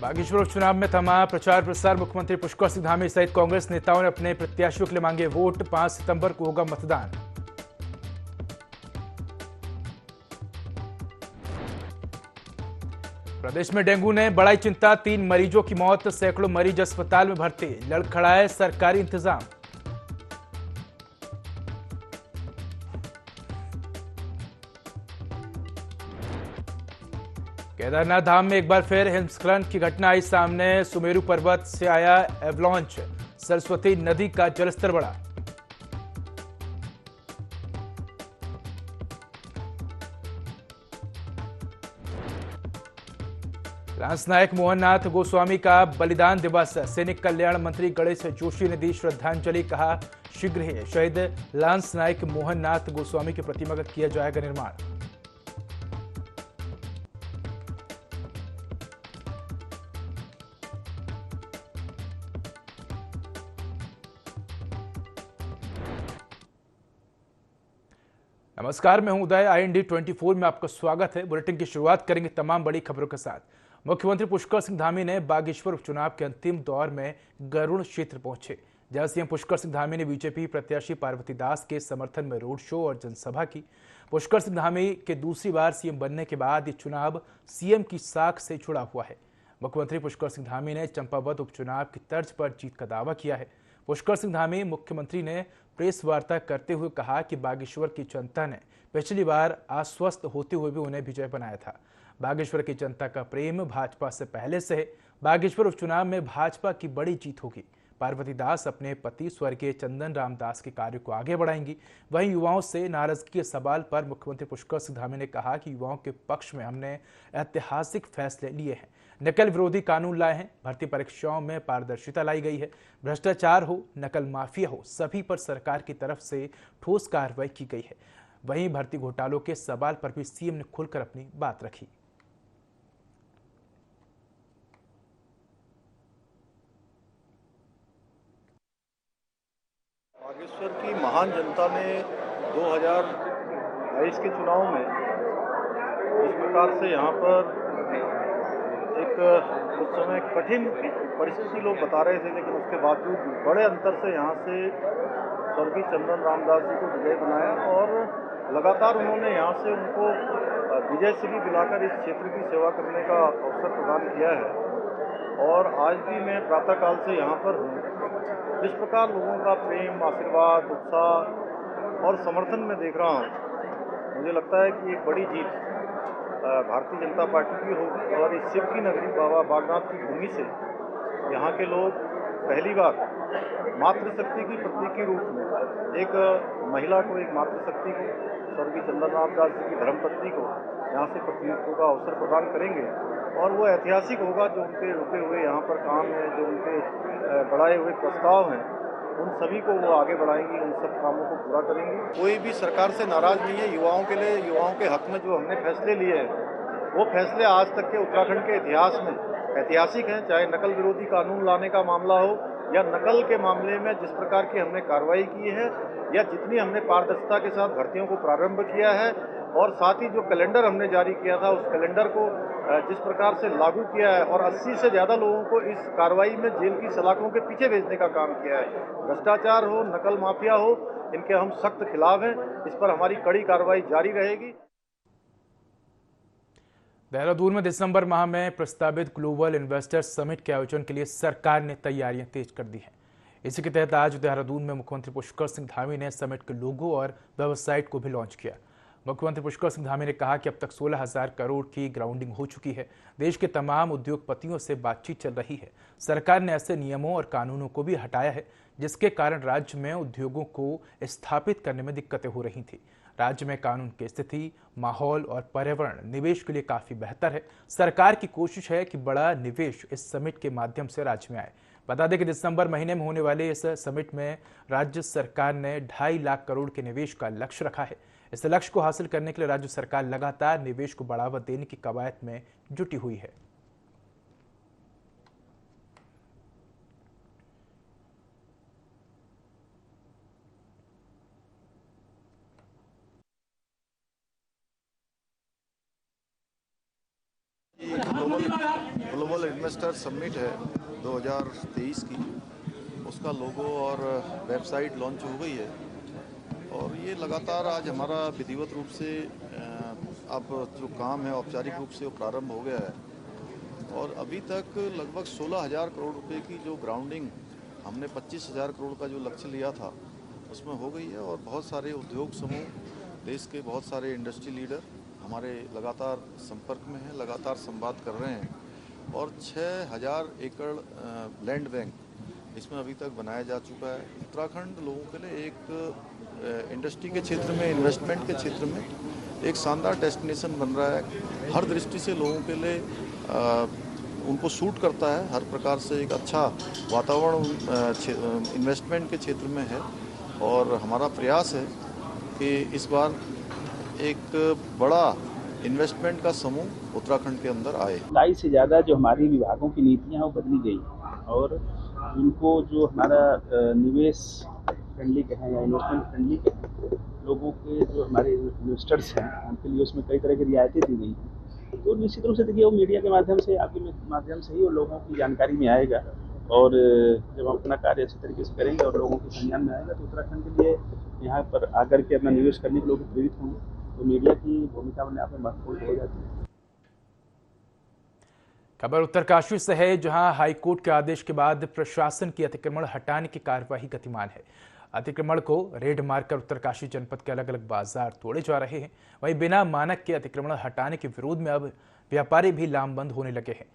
बागेश्वर उपचुनाव में थमा प्रचार प्रसार। मुख्यमंत्री पुष्कर सिंह धामी सहित कांग्रेस नेताओं ने अपने प्रत्याशियों के लिए मांगे वोट। 5 सितंबर को होगा मतदान। प्रदेश में डेंगू ने बढ़ाई चिंता। 3 मरीजों की मौत, सैकड़ों मरीज अस्पताल में भर्ती। लड़खड़ाए सरकारी इंतजाम। केदारनाथ धाम में एक बार फिर हिमस्खलन की घटना आई सामने। सुमेरु पर्वत से आया एवलॉन्च। सरस्वती नदी का जलस्तर बढ़ा। लांस नायक मोहन नाथ गोस्वामी का बलिदान दिवस। सैनिक कल्याण मंत्री गणेश जोशी ने दी श्रद्धांजलि। कहा, शीघ्र ही शहीद लांस नायक मोहन नाथ गोस्वामी की प्रतिमा का किया जाएगा निर्माण। नमस्कार, मैं हूं उदय। IND 24 में आपका स्वागत है। बुलेटिन की शुरुआत करेंगे तमाम बड़ी खबरों के साथ। मुख्यमंत्री पुष्कर सिंह धामी ने बागेश्वर उपचुनाव के अंतिम दौर में गरुड़ क्षेत्र पहुंचे, जहां सीएम पुष्कर सिंह धामी ने बीजेपी प्रत्याशी पार्वती दास के समर्थन में रोड शो और जनसभा की। पुष्कर सिंह धामी के दूसरी बार सीएम बनने के बाद ये चुनाव सीएम की साख से जुड़ा हुआ है। मुख्यमंत्री पुष्कर सिंह धामी ने चंपावत उपचुनाव की तर्ज पर जीत का दावा किया है। पुष्कर सिंह धामी मुख्यमंत्री ने प्रेस वार्ता करते हुए कहा कि बागेश्वर की जनता ने पिछली बार आश्वस्त होते हुए भी उन्हें विजय बनाया था। बागेश्वर की जनता का प्रेम भाजपा से पहले से है। बागेश्वर उपचुनाव में भाजपा की बड़ी जीत होगी। पार्वती दास अपने पति स्वर्गीय चंदन राम दास के कार्य को आगे बढ़ाएंगी। वहीं युवाओं से नाराजगी के सवाल पर मुख्यमंत्री पुष्कर सिंह धामी ने कहा कि युवाओं के पक्ष में हमने ऐतिहासिक फैसले लिए हैं। नकल विरोधी कानून लाए हैं। भर्ती परीक्षाओं में पारदर्शिता लाई गई है। भ्रष्टाचार हो, नकल माफिया हो, सभी पर सरकार की तरफ से ठोस कार्रवाई की गई है। वहीं भर्ती घोटालों के सवाल पर भी सीएम ने खुलकर अपनी बात रखी। बागेश्वर की महान जनता ने 2022 के चुनाव में इस प्रकार से यहाँ पर एक उस समय कठिन परिस्थिति लोग बता रहे थे, लेकिन उसके बावजूद बड़े अंतर से यहाँ से स्वर्गीय चंदन रामदास जी को विजय बनाया और लगातार उन्होंने यहाँ से उनको विजय श्री दिलाकर इस क्षेत्र की सेवा करने का अवसर प्रदान किया है। और आज भी मैं प्रातःकाल से यहाँ पर हूँ। जिस प्रकार लोगों का प्रेम, आशीर्वाद, उत्साह और समर्थन में देख रहा हूँ, मुझे लगता है कि एक बड़ी जीत भारतीय जनता पार्टी की होगी। और इस शिव की नगरी बाबा बागनाथ की भूमि से यहाँ के लोग पहली बार मातृशक्ति की प्रतीक के रूप में एक महिला को, एक मातृशक्ति को, स्वर्गीय चंदन रामदास जी की धर्मपत्नी को यहाँ से प्रतिनिधित्व का अवसर प्रदान करेंगे। और वो ऐतिहासिक होगा। जो उनके रुके हुए यहाँ पर काम है, जो उनके बढ़ाए हुए प्रस्ताव हैं, उन सभी को वो आगे बढ़ाएंगी, उन सब कामों को पूरा करेंगी। कोई भी सरकार से नाराज नहीं है। युवाओं के लिए, युवाओं के हक में जो हमने फैसले लिए हैं, वो फैसले आज तक के उत्तराखंड के इतिहास में ऐतिहासिक हैं। चाहे नकल विरोधी कानून लाने का मामला हो या नकल के मामले में जिस प्रकार की हमने कार्रवाई की है, या जितनी हमने पारदर्शिता के साथ भर्तियों को प्रारंभ किया है, और साथ ही जो कैलेंडर हमने जारी किया था, उस कैलेंडर को जिस प्रकार से लागू किया है और 80 से ज़्यादा लोगों को इस कार्रवाई में जेल की सलाखों के पीछे भेजने का काम किया है। भ्रष्टाचार हो, नकल माफिया हो, इनके हम सख्त खिलाफ हैं। इस पर हमारी कड़ी कार्रवाई जारी रहेगी। देहरादून में दिसंबर माह में प्रस्तावित ग्लोबल इन्वेस्टर्स समिट के आयोजन के लिए सरकार ने तैयारियां तेज कर दी हैं। इसी के तहत आज देहरादून में मुख्यमंत्री पुष्कर सिंह धामी ने समिट के लोगो और वेबसाइट को भी लॉन्च किया। मुख्यमंत्री पुष्कर सिंह धामी ने कहा कि अब तक 16,000 करोड़ की ग्राउंडिंग हो चुकी है। देश के तमाम उद्योगपतियों से बातचीत चल रही है। सरकार ने ऐसे नियमों और कानूनों को भी हटाया है जिसके कारण राज्य में उद्योगों को स्थापित करने में दिक्कतें हो रही थी। राज्य में कानून की स्थिति, माहौल और पर्यावरण निवेश के लिए काफी बेहतर है। सरकार की कोशिश है कि बड़ा निवेश इस समिट के माध्यम से राज्य में आए। बता दें कि दिसंबर महीने में होने वाले इस समिट में राज्य सरकार ने 2.5 लाख करोड़ के निवेश का लक्ष्य रखा है। इस लक्ष्य को हासिल करने के लिए राज्य सरकार लगातार निवेश को बढ़ावा देने की कवायद में जुटी हुई है। ये ग्लोबल इन्वेस्टर समिट है 2023 की, उसका लोगो और वेबसाइट लॉन्च हो गई है और ये लगातार आज हमारा विधिवत रूप से अब जो काम है औपचारिक रूप से वो प्रारंभ हो गया है और अभी तक लगभग 16,000 करोड़ रुपए की जो ग्राउंडिंग हमने 25,000 करोड़ का जो लक्ष्य लिया था उसमें हो गई है और बहुत सारे उद्योग समूह, देश के बहुत सारे इंडस्ट्री लीडर हमारे लगातार संपर्क में हैं, लगातार संवाद कर रहे हैं और 6,000 एकड़ लैंड बैंक इसमें अभी तक बनाया जा चुका है। उत्तराखंड लोगों के लिए एक इंडस्ट्री के क्षेत्र में, इन्वेस्टमेंट के क्षेत्र में एक शानदार डेस्टिनेशन बन रहा है। हर दृष्टि से लोगों के लिए उनको सूट करता है, हर प्रकार से एक अच्छा वातावरण इन्वेस्टमेंट के क्षेत्र में है और हमारा प्रयास है कि इस बार एक बड़ा इन्वेस्टमेंट का समूह उत्तराखंड के अंदर आए। 22 से ज़्यादा जो हमारी विभागों की नीतियाँ हैं वो बदली गई और उनको जो हमारा निवेश फ्रेंडली कहें या इन्वेस्टमेंट फ्रेंडली कहें, लोगों के जो हमारे इन्वेस्टर्स हैं उनके लिए उसमें कई तरह की रियायतें दी गई हैं। तो निश्चित रूप से देखिए वो मीडिया के माध्यम से, आपके माध्यम से ही वो लोगों की जानकारी में आएगा और जब हम अपना कार्य अच्छे तरीके से करेंगे और लोगों के संज्ञान में आएगा तो उत्तराखंड के लिए यहाँ पर आकर के अपना निवेश करने के लोग प्रेरित होंगे। तो मीडिया की भूमिका अपने आप में महत्वपूर्ण हो जाती है। खबर उत्तरकाशी से है, जहां हाईकोर्ट के आदेश के बाद प्रशासन की अतिक्रमण हटाने की कार्यवाही गतिमान है। अतिक्रमण को रेड मारकर उत्तरकाशी जनपद के अलग अलग बाजार तोड़े जा रहे हैं। वहीं बिना मानक के अतिक्रमण हटाने के विरोध में अब व्यापारी भी लामबंद होने लगे हैं।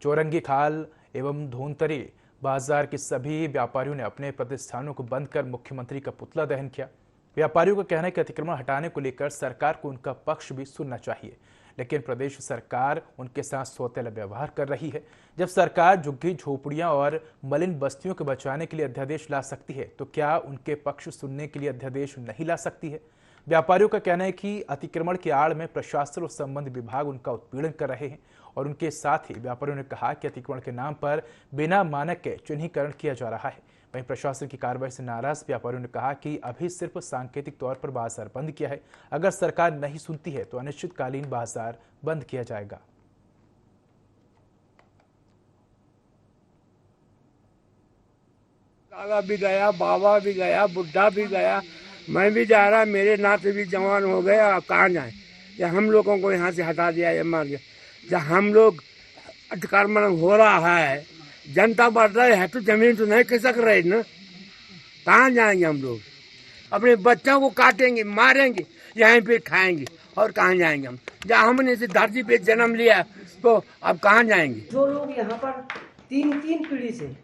चौरंगी खाल एवं धोनतरी बाजार के सभी व्यापारियों ने अपने प्रतिष्ठानों को बंद कर मुख्यमंत्री का पुतला दहन किया। व्यापारियों का कहना है कि अतिक्रमण हटाने को लेकर सरकार को उनका पक्ष भी सुनना चाहिए, लेकिन प्रदेश सरकार उनके साथ सौतेला व्यवहार कर रही है। जब सरकार झुग्गी झोपड़ियां और मलिन बस्तियों को बचाने के लिए अध्यादेश ला सकती है तो क्या उनके पक्ष सुनने के लिए अध्यादेश नहीं ला सकती है? व्यापारियों का कहना है कि अतिक्रमण की आड़ में प्रशासन और संबंधित विभाग उनका उत्पीड़न कर रहे हैं और उनके साथ ही व्यापारियों ने कहा कि अतिक्रमण के नाम पर बिना मानक के चिन्हीकरण किया जा रहा है। वहीं प्रशासन की कार्रवाई से नाराज व्यापारियों ने कहा कि अभी सिर्फ सांकेतिक तौर पर बाजार बंद किया है, अगर सरकार नहीं सुनती है तो अनिश्चितकालीन बाजार बंद किया जाएगा। दादा भी गया, बाबा भी गया, बुढ़ा भी गया, मैं भी जा रहा, मेरे नाते भी जवान हो गए। अब कहाँ जाए? या हम लोगों को यहाँ से हटा दिया या मार दिया। जब हम लोग अतिक्रमण हो रहा है, जनता बढ़ रही है तो जमीन तो नहीं खिसक रही ना। कहाँ जाएंगे हम लोग? अपने बच्चों को काटेंगे, मारेंगे, यहीं पे खाएंगे और कहाँ जाएंगे हम? जहाँ हमने इस धरती पे जन्म लिया तो अब कहाँ जाएंगे? जो लोग यहाँ पर तीन पीढ़ी से,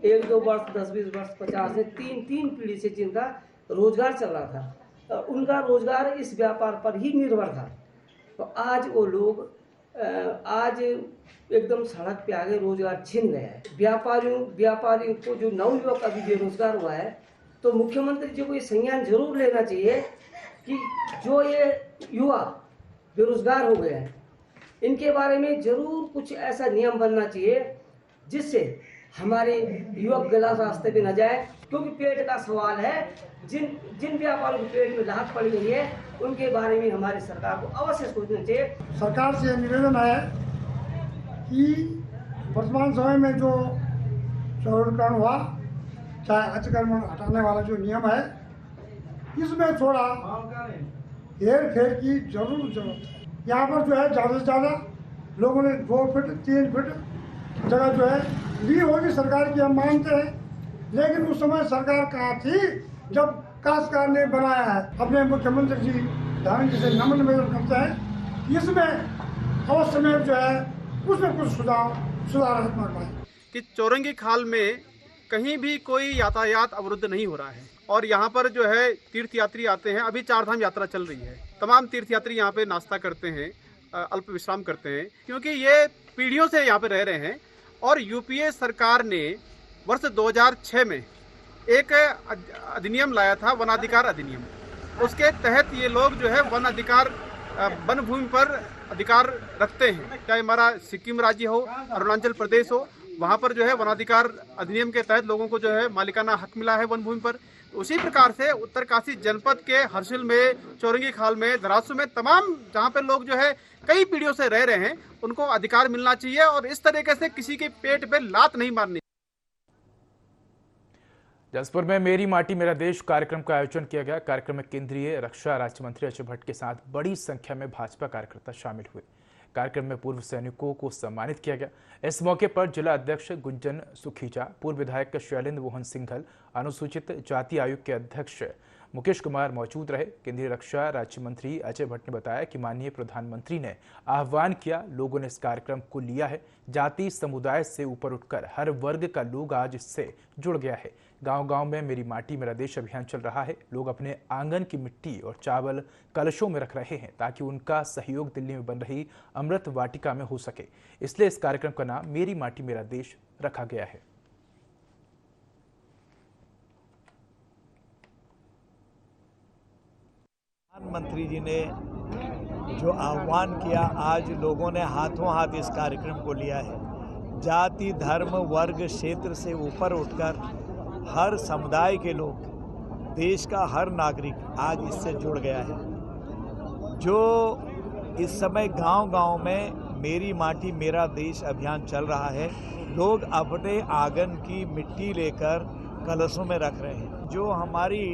1-2 वर्ष, 10-20 वर्ष, 50 से तीन पीढ़ी से जिनका रोजगार चल रहा था, उनका रोजगार इस व्यापार पर ही निर्भर था। तो आज वो लोग आज एकदम सड़क पे आगे रोजगार छीन रहे हैं। व्यापारियों को जो नवयुवक अभी बेरोजगार हुआ है, तो मुख्यमंत्री जी को ये संज्ञान जरूर लेना चाहिए कि जो ये युवा बेरोजगार हो गए हैं, इनके बारे में जरूर कुछ ऐसा नियम बनना चाहिए जिससे हमारे युवक गलत रास्ते पे न जाए, क्योंकि पेट का सवाल है। जिन व्यापारियों के पेट में लात पड़ी हुई है उनके बारे में हमारी सरकार को अवश्य सोचना चाहिए। सरकार से निवेदन है कि वर्तमान समय में जो शहरीकरण हुआ, चाहे अतिक्रमण हटाने वाला जो नियम है, इसमें थोड़ा हेर फेर की जरूरत है। यहाँ पर जो है ज़्यादा से ज़्यादा लोगों ने 2 फीट 3 फीट जगह जो है ली होगी सरकार की, हम मानते हैं, लेकिन उस समय सरकार कहाँ थी जब काश्तकार ने बनाया है। अपने मुख्यमंत्री जी धारण जी से नम्र निवेदन करते हैं इसमें अवश्य में जो है उसमें कुछ सुधारात्मक है कि चौरंगी खाल में कहीं भी कोई यातायात अवरुद्ध नहीं हो रहा है और यहाँ पर जो है तीर्थयात्री आते हैं। अभी 4 धाम यात्रा चल रही है, तमाम तीर्थयात्री यहाँ पे नाश्ता करते हैं, अल्प विश्राम करते हैं, क्योंकि ये पीढ़ियों से यहाँ पे रह रहे हैं। और यूपीए सरकार ने वर्ष 2006 में एक अधिनियम लाया था, वनाधिकार अधिनियम। उसके तहत ये लोग जो है वन भूमि पर अधिकार रखते हैं, चाहे हमारा सिक्किम राज्य हो, अरुणाचल प्रदेश हो, वहाँ पर जो है वनाधिकार अधिनियम के तहत लोगों को जो है मालिकाना हक मिला है वन भूमि पर। उसी प्रकार से उत्तरकाशी जनपद के हर्षिल में, चौरंगी खाल में, धरासू में, तमाम जहाँ पे लोग जो है कई पीढ़ियों से रह रहे हैं, उनको अधिकार मिलना चाहिए और इस तरीके से किसी के पेट पे लात नहीं मारनी। जसपुर में मेरी माटी मेरा देश कार्यक्रम का आयोजन किया गया। कार्यक्रम में केंद्रीय रक्षा राज्य मंत्री अजय भट्ट के साथ बड़ी संख्या में भाजपा कार्यकर्ता शामिल हुए। कार्यक्रम में पूर्व सैनिकों को सम्मानित किया गया। इस मौके पर जिला अध्यक्ष गुंजन सुखीजा, पूर्व विधायक शैलेंद्र मोहन सिंघल, अनुसूचित जाति आयोग के अध्यक्ष मुकेश कुमार मौजूद रहे। केंद्रीय रक्षा राज्य मंत्री अजय भट्ट ने बताया कि माननीय प्रधानमंत्री ने आह्वान किया, लोगों ने इस कार्यक्रम को लिया है। जाति समुदाय से ऊपर उठकर हर वर्ग का लोग आज इससे जुड़ गया है। गांव-गांव में मेरी माटी मेरा देश अभियान चल रहा है। लोग अपने आंगन की मिट्टी और चावल कलशों में रख रहे हैं ताकि उनका सहयोग दिल्ली में बन रही अमृत वाटिका में हो सके। इसलिए इस कार्यक्रम का नाम मेरी माटी मेरा देश रखा गया है। प्रधानमंत्री जी ने जो आह्वान किया, आज लोगों ने हाथों हाथ इस कार्यक्रम को लिया है। जाति, धर्म, वर्ग, क्षेत्र से ऊपर उठकर हर समुदाय के लोग, देश का हर नागरिक आज इससे जुड़ गया है। जो इस समय गांव-गांव में मेरी माटी मेरा देश अभियान चल रहा है, लोग अपने आंगन की मिट्टी लेकर कलशों में रख रहे हैं। जो हमारी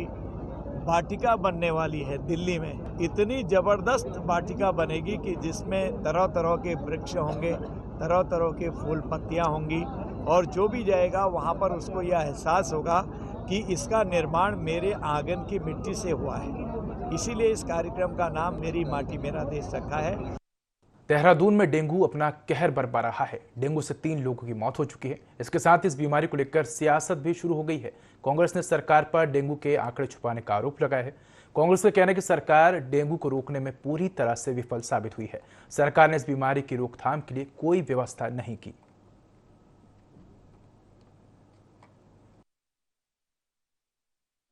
वाटिका बनने वाली है दिल्ली में, इतनी ज़बरदस्त वाटिका बनेगी कि जिसमें तरह तरह के वृक्ष होंगे, तरह तरह के फूल पत्तियां होंगी और जो भी जाएगा वहां पर उसको यह एहसास होगा कि इसका निर्माण मेरे आंगन की मिट्टी से हुआ है। इसीलिए इस कार्यक्रम का नाम मेरी माटी मेरा देश रखा है। देहरादून में डेंगू अपना कहर बरपा रहा है। डेंगू से 3 लोगों की मौत हो चुकी है। इसके साथ इस बीमारी को लेकर सियासत भी शुरू हो गई है। कांग्रेस ने सरकार पर डेंगू के आंकड़े छुपाने का आरोप लगाया है। कांग्रेस का कहना है कि सरकार डेंगू को रोकने में पूरी तरह से विफल साबित हुई है। सरकार ने इस बीमारी की रोकथाम के लिए कोई व्यवस्था नहीं की।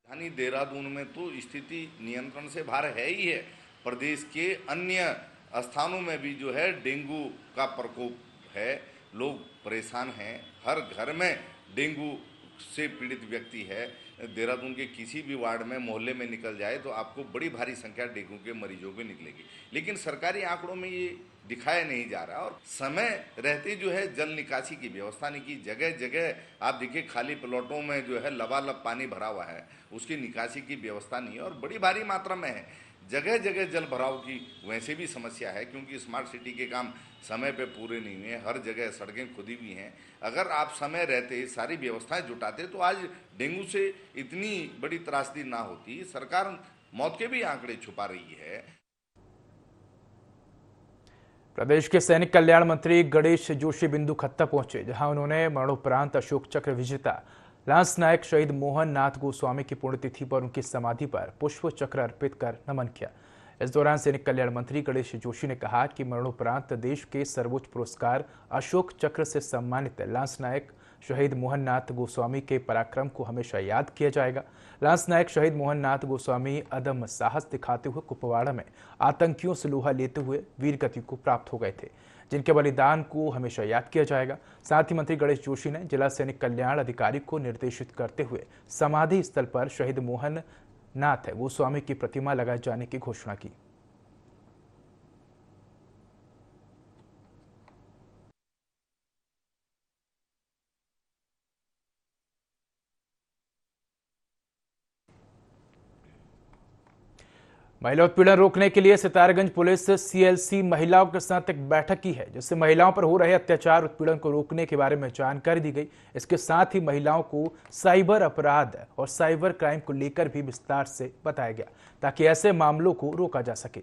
राजधानी देहरादून में तो स्थिति नियंत्रण से बाहर है ही है। प्रदेश के अन्य स्थानों में भी जो है डेंगू का प्रकोप है, लोग परेशान हैं। हर घर में डेंगू से पीड़ित व्यक्ति है। देहरादून के किसी भी वार्ड में, मोहल्ले में निकल जाए तो आपको बड़ी भारी संख्या डेंगू के मरीजों की निकलेगी, लेकिन सरकारी आंकड़ों में ये दिखाया नहीं जा रहा। और समय रहते जो है जल निकासी की व्यवस्था नहीं की। जगह जगह आप देखिए खाली प्लॉटों में जो है लबालब पानी भरा हुआ है, उसकी निकासी की व्यवस्था नहीं है और बड़ी भारी मात्रा में है। जगह जगह जल भराव की वैसे भी समस्या है क्योंकि स्मार्ट सिटी के काम समय पे पूरे नहीं हुए। हर जगह सड़कें खुदी हुई हैं। अगर आप समय रहते सारी व्यवस्थाएं जुटाते तो आज डेंगू से इतनी बड़ी त्रासदी ना होती। सरकार मौत के भी आंकड़े छुपा रही है। प्रदेश के सैनिक कल्याण मंत्री गणेश जोशी बिंदु खत्ता पहुंचे, जहां उन्होंने मरणोपरांत अशोक चक्र विजेता लांस नायक शहीद मोहन नाथ गोस्वामी की पुण्यतिथि पर उनकी समाधि पर पुष्प चक्र अर्पित कर नमन किया। इस दौरान सैनिक कल्याण मंत्री गणेश जोशी ने कहा कि मरणोपरांत देश के सर्वोच्च पुरस्कार अशोक चक्र से सम्मानित लांस नायक शहीद मोहन नाथ गोस्वामी के पराक्रम को हमेशा याद किया जाएगा। लांस नायक शहीद मोहन नाथ गोस्वामी अदम्य साहस दिखाते हुए कुपवाड़ा में आतंकियों से लोहा लेते हुए वीर गति को प्राप्त हो गए थे, जिनके बलिदान को हमेशा याद किया जाएगा। साथ ही मंत्री गणेश जोशी ने जिला सैनिक कल्याण अधिकारी को निर्देशित करते हुए समाधि स्थल पर शहीद मोहन नाथ गोस्वामी की प्रतिमा लगाए जाने की घोषणा की। महिला उत्पीड़न रोकने के लिए सितारगंज पुलिस सीएलसी महिलाओं के साथ एक बैठक की है, जिससे महिलाओं पर हो रहे अत्याचार उत्पीड़न को रोकने के बारे में जानकारी दी गई। इसके साथ ही महिलाओं को साइबर अपराध और साइबर क्राइम को लेकर भी विस्तार से बताया गया ताकि ऐसे मामलों को रोका जा सके।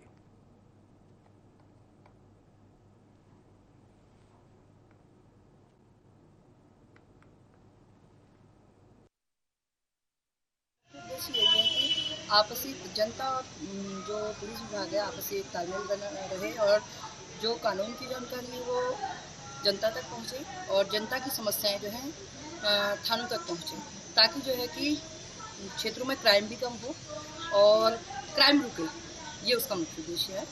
आपसी जनता और जो पुलिस विभाग है आपसी तालमेल बना रहे और जो कानून की जानकारी है वो जनता तक पहुँचे और जनता की समस्याएं जो हैं थानों तक पहुँचे, ताकि जो है कि क्षेत्रों में क्राइम भी कम हो और क्राइम रुके, ये उसका मुख्य उद्देश्य है।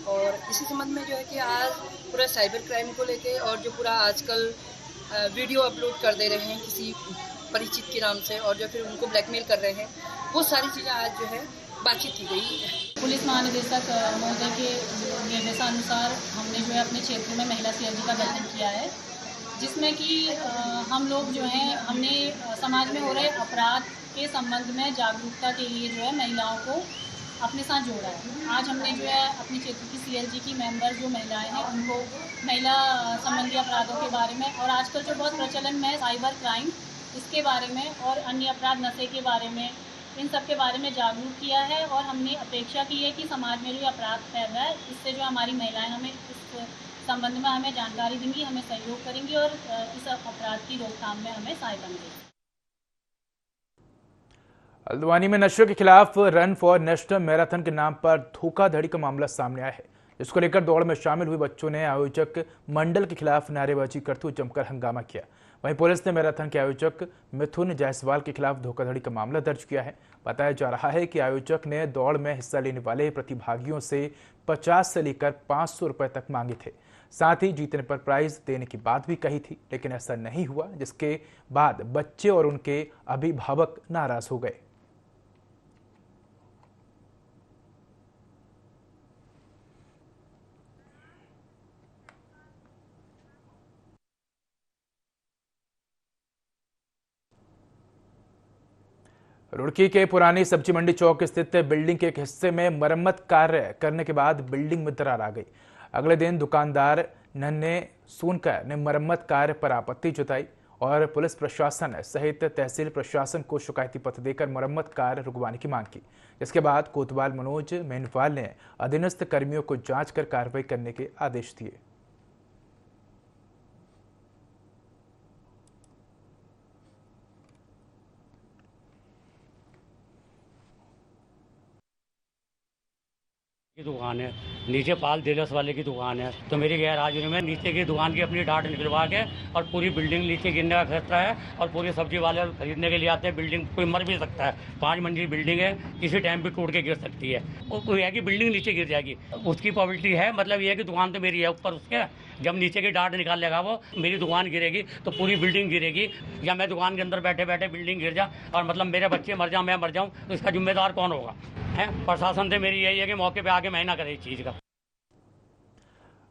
और इसी संबंध में जो है कि आज पूरा साइबर क्राइम को लेके और जो पूरा आजकल वीडियो अपलोड कर दे रहे हैं किसी परिचित के नाम से और जो फिर उनको ब्लैकमेल कर रहे हैं, वो सारी चीज़ें आज जो है बातचीत की गई। पुलिस महानिदेशक महोदय के निर्देशानुसार हमने जो है अपने क्षेत्र में महिला CLG का गठन किया है, जिसमें कि हम लोग जो हैं हमने समाज में हो रहे अपराध के संबंध में जागरूकता के लिए जो है महिलाओं को अपने साथ जोड़ा है। आज हमने जो है अपने क्षेत्र की CLG की मेंबर जो महिलाएं हैं उनको महिला संबंधी अपराधों के बारे में और आजकल जो बहुत प्रचलन में है साइबर क्राइम, इसके बारे में और अन्य अपराध, नशे के बारे में, इन सब के बारे में जागरूक किया है। और हमने अपेक्षा की है कि समाज में जो अपराध फैल रहा है, इससे जो हमारी महिलाएं हमें इस संबंध में हमें जानकारी देंगी, हमें सहयोग करेंगी और इस अपराध की रोकथाम में हमें सहायता मिलेगी। हल्द्वानी में नशे के खिलाफ रन फॉर नेशनल मैराथन के नाम पर धोखाधड़ी का मामला सामने आया है, जिसको लेकर दौड़ में शामिल हुए बच्चों ने आयोजक मंडल के खिलाफ नारेबाजी करते हुए जमकर हंगामा किया। वहीं पुलिस ने मैराथन के आयोजक मिथुन जायसवाल के खिलाफ धोखाधड़ी का मामला दर्ज किया है। बताया जा रहा है कि आयोजक ने दौड़ में हिस्सा लेने वाले प्रतिभागियों से 50 से लेकर 500 रुपए तक मांगे थे। साथ ही जीतने पर प्राइज देने की बात भी कही थी, लेकिन ऐसा नहीं हुआ, जिसके बाद बच्चे और उनके अभिभावक नाराज हो गए। रुड़की के पुरानी सब्जी मंडी चौक स्थित बिल्डिंग के एक हिस्से में मरम्मत कार्य करने के बाद बिल्डिंग में दरार आ गई। अगले दिन दुकानदार नन्हे सोनकर ने मरम्मत कार्य पर आपत्ति जताई और पुलिस प्रशासन सहित तहसील प्रशासन को शिकायती पत्र देकर मरम्मत कार्य रुकवाने की मांग की, जिसके बाद कोतवाल मनोज मेनवाल ने अधीनस्थ कर्मियों को जांच कर कार्रवाई करने के आदेश दिए। की दुकान है, नीचे पाल डीलर्स वाले की दुकान है, तो मेरी गैर हाजिरी में नीचे की दुकान की अपनी डाट निकलवा के और पूरी बिल्डिंग नीचे गिरने का खतरा है और पूरी सब्जी वाले खरीदने के लिए आते हैं। बिल्डिंग कोई मर भी सकता है, 5 मंजिल बिल्डिंग है, किसी टाइम भी टूट के गिर सकती है और कोई है कि बिल्डिंग नीचे गिर जाएगी, उसकी प्रॉबिलिटी है। मतलब ये है कि दुकान तो मेरी है ऊपर, उसके जब नीचे की डाट निकाल लेगा वो मेरी दुकान गिरेगी तो पूरी बिल्डिंग गिरेगी, या मैं दुकान के अंदर बैठे बैठे बिल्डिंग गिर जा और मतलब मेरे बच्चे मर जाऊँ, मैं मर जाऊँ, तो इसका जिम्मेदार कौन होगा? प्रशासन से मेरी यही है कि मौके पे आके मैं ना करे इस चीज का।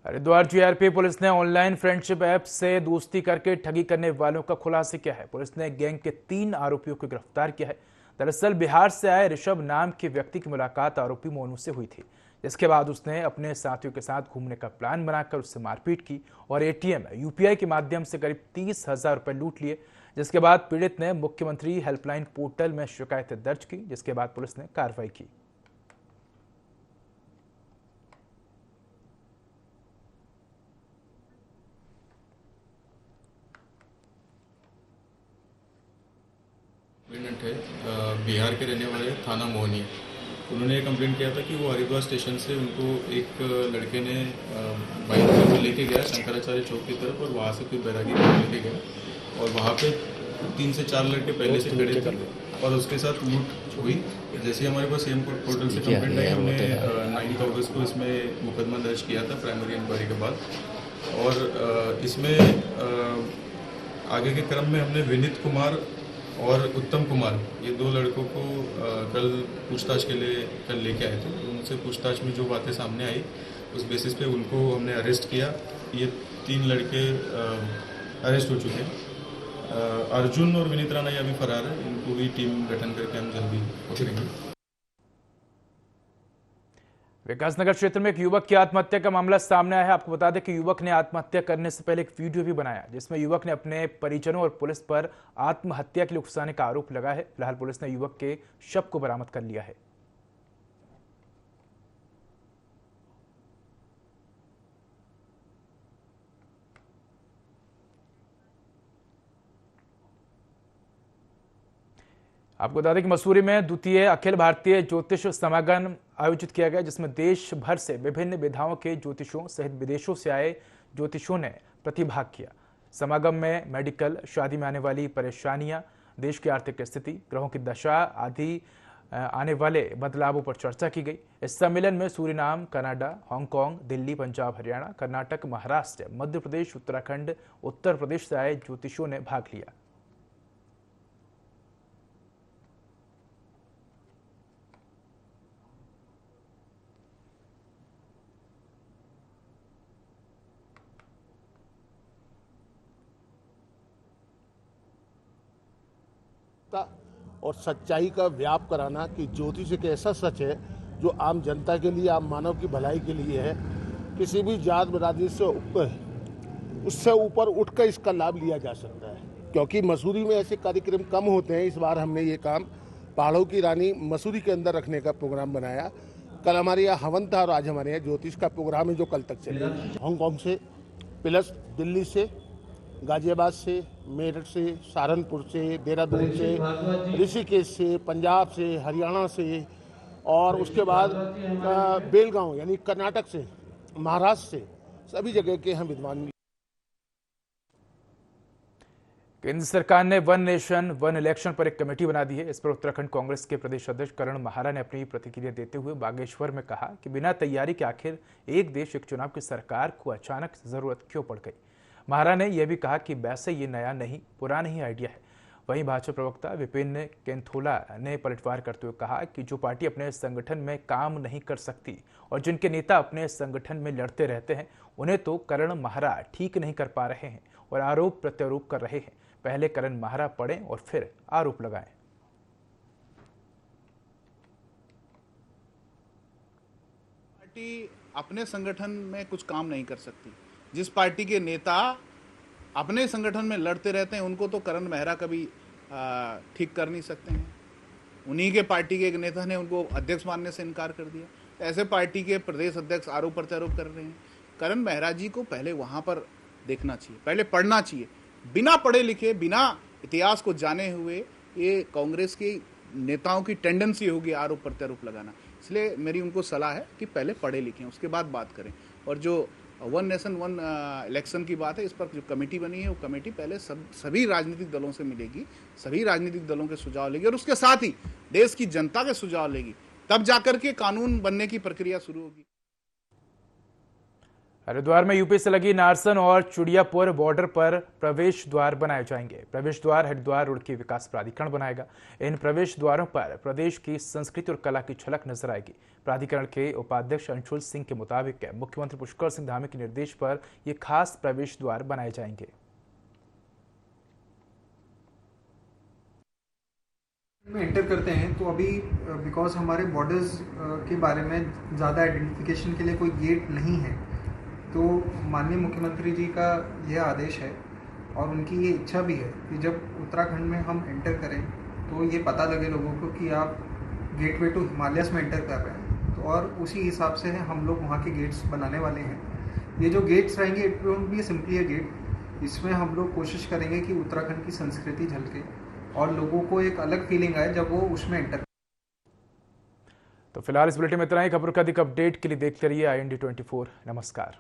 हरिद्वार GRP पुलिस ने ऑनलाइन फ्रेंडशिप ऐप से दोस्ती करके ठगी करने वालों का खुलासा किया है। पुलिस ने गैंग के 3 आरोपियों को गिरफ्तार किया है। दरअसल बिहार से आए ऋषभ नाम के व्यक्ति की मुलाकात आरोपी मोनू से हुई थी, जिसके बाद उसने अपने साथियों के साथ घूमने का प्लान बनाकर उससे मारपीट की और ATM UPI के माध्यम से करीब 30,000 रुपए लूट लिए, जिसके बाद पीड़ित ने मुख्यमंत्री हेल्पलाइन पोर्टल में शिकायत दर्ज की, जिसके बाद पुलिस ने कार्रवाई की। है बिहार के रहने वाले थाना मोहनी, उन्होंने ये कंप्लेंट किया था कि वो हरिद्वार स्टेशन से उनको एक लड़के ने बाइक पर लेके गया शंकराचार्य चौक की तरफ और वहाँ से कोई बैरागी लेके गया और वहाँ पे 3 से 4 लड़के पहले से खड़े थे और उसके साथ लूट हुई। जैसे हमारे पास CM पोर्टल से कंप्लेंट आई, हमने 9 अगस्त को इसमें मुकदमा दर्ज किया था प्राइमरी इंक्वायरी के बाद और इसमें आगे के क्रम में हमने विनीत कुमार और उत्तम कुमार, ये 2 लड़कों को कल पूछताछ के लिए कल लेके आए थे। उनसे पूछताछ में जो बातें सामने आई उस बेसिस पे उनको हमने अरेस्ट किया। ये 3 लड़के अरेस्ट हो चुके हैं। अर्जुन और विनीत राणा ये अभी फरार है, इनको भी टीम गठन करके हम जल्दी पकड़ेंगे। विकासनगर क्षेत्र में एक युवक की आत्महत्या का मामला सामने आया है। आपको बता दें कि युवक ने आत्महत्या करने से पहले एक वीडियो भी बनाया, जिसमें युवक ने अपने परिजनों और पुलिस पर आत्महत्या के लिए उकसाने का आरोप लगाया है। फिलहाल पुलिस ने युवक के शव को बरामद कर लिया है। आपको बता दें कि मसूरी में द्वितीय अखिल भारतीय ज्योतिष समागम आयोजित किया गया, जिसमें देश भर से विभिन्न विधाओं के ज्योतिषों सहित विदेशों से आए ज्योतिषों ने प्रतिभाग किया। समागम में मेडिकल, शादी में आने वाली परेशानियां, देश की आर्थिक स्थिति, ग्रहों की दशा आदि आने वाले बदलावों पर चर्चा की गई। इस सम्मेलन में Suriname, Canada, Hong Kong, Delhi, Punjab, Haryana, Karnataka, Maharashtra, Madhya Pradesh, Uttarakhand, Uttar Pradesh से आए ज्योतिषों ने भाग लिया। का और सच्चाई का व्याप कराना कि ज्योतिष एक ऐसा सच है जो आम जनता के लिए, आम मानव की भलाई के लिए है। किसी भी जात बिरादरी से उससे ऊपर उठकर इसका लाभ लिया जा सकता है, क्योंकि मसूरी में ऐसे कार्यक्रम कम होते हैं। इस बार हमने ये काम पहाड़ों की रानी मसूरी के अंदर रखने का प्रोग्राम बनाया। कल हमारे यहाँ हवन था और आज हमारे यहाँ ज्योतिष का प्रोग्राम है जो कल तक चलेगा। हांगकांग से प्लस दिल्ली से, गाजियाबाद से, मेरठ से, सहारनपुर से, देहरादून से, ऋषिकेश से, पंजाब से, हरियाणा से और उसके बाद बेलगांव यानी कर्नाटक से, महाराष्ट्र से, सभी जगह के हम विद्वान। केंद्र सरकार ने वन नेशन वन इलेक्शन पर एक कमेटी बना दी है। इस पर उत्तराखंड कांग्रेस के प्रदेश अध्यक्ष करण महारा ने अपनी प्रतिक्रिया देते हुए बागेश्वर में कहा कि बिना तैयारी के आखिर एक देश एक चुनाव की सरकार को अचानक जरूरत क्यों पड़ गई। महारा ने यह भी कहा कि वैसे ये नया नहीं, पुराना ही आइडिया है। वहीं भाजपा प्रवक्ता विपिन केंथोला ने पलटवार करते हुए कहा कि जो पार्टी अपने संगठन में काम नहीं कर सकती और जिनके नेता अपने संगठन में लड़ते रहते हैं, उन्हें तो करण महारा ठीक नहीं कर पा रहे हैं और आरोप प्रत्यारोप कर रहे हैं। पहले करण महारा पढ़ें और फिर आरोप लगाएं। पार्टी अपने संगठन में कुछ काम नहीं कर सकती, जिस पार्टी के नेता अपने संगठन में लड़ते रहते हैं उनको तो करण मेहरा कभी ठीक कर नहीं सकते हैं। उन्हीं के पार्टी के एक नेता ने उनको अध्यक्ष मानने से इनकार कर दिया। ऐसे पार्टी के प्रदेश अध्यक्ष आरोप प्रत्यारोप कर रहे हैं। करण मेहरा जी को पहले वहां पर देखना चाहिए, पहले पढ़ना चाहिए। बिना पढ़े लिखे, बिना इतिहास को जाने हुए ये कांग्रेस के नेताओं की टेंडेंसी होगी आरोप प्रत्यारोप लगाना। इसलिए मेरी उनको सलाह है कि पहले पढ़े लिखें, उसके बाद बात करें। और जो वन नेशन वन इलेक्शन की बात है, इस पर जो कमेटी बनी है वो कमेटी पहले सभी राजनीतिक दलों से मिलेगी, सभी राजनीतिक दलों के सुझाव लेगी और उसके साथ ही देश की जनता के सुझाव लेगी, तब जाकर के कानून बनने की प्रक्रिया शुरू होगी। हरिद्वार में यूपी से लगी नारसन और चुड़ियापुर बॉर्डर पर प्रवेश द्वार बनाए जाएंगे। प्रवेश द्वार हरिद्वार रोड की विकास प्राधिकरण बनाएगा। इन प्रवेश द्वारों पर प्रदेश की संस्कृति और कला की झलक नजर आएगी। प्राधिकरण के उपाध्यक्ष अंशुल सिंह के मुताबिक मुख्यमंत्री पुष्कर सिंह धामी के निर्देश पर ये खास प्रवेश द्वार बनाए जाएंगे। में एंटर करते हैं तो अभी बिकॉज हमारे बॉर्डर्स के बारे में ज़्यादा आइडेंटिफिकेशन के लिए कोई गेट नहीं है, तो माननीय मुख्यमंत्री जी का यह आदेश है और उनकी ये इच्छा भी है कि जब उत्तराखंड में हम एंटर करें तो ये पता लगे लोगों को कि आप गेटवे टू हिमालयस में एंटर कर रहे हैं। तो और उसी हिसाब से हम लोग वहाँ के गेट्स बनाने वाले हैं। ये जो गेट्स रहेंगे it won't be simply a gate, इसमें हम लोग कोशिश करेंगे कि उत्तराखंड की संस्कृति झलके और लोगों को एक अलग फीलिंग आए जब वो उसमें एंटर। तो फिलहाल इस बुलेटिन में इतना ही। खबरों का अधिक अपडेट के लिए देखते रहिए IND 24। नमस्कार।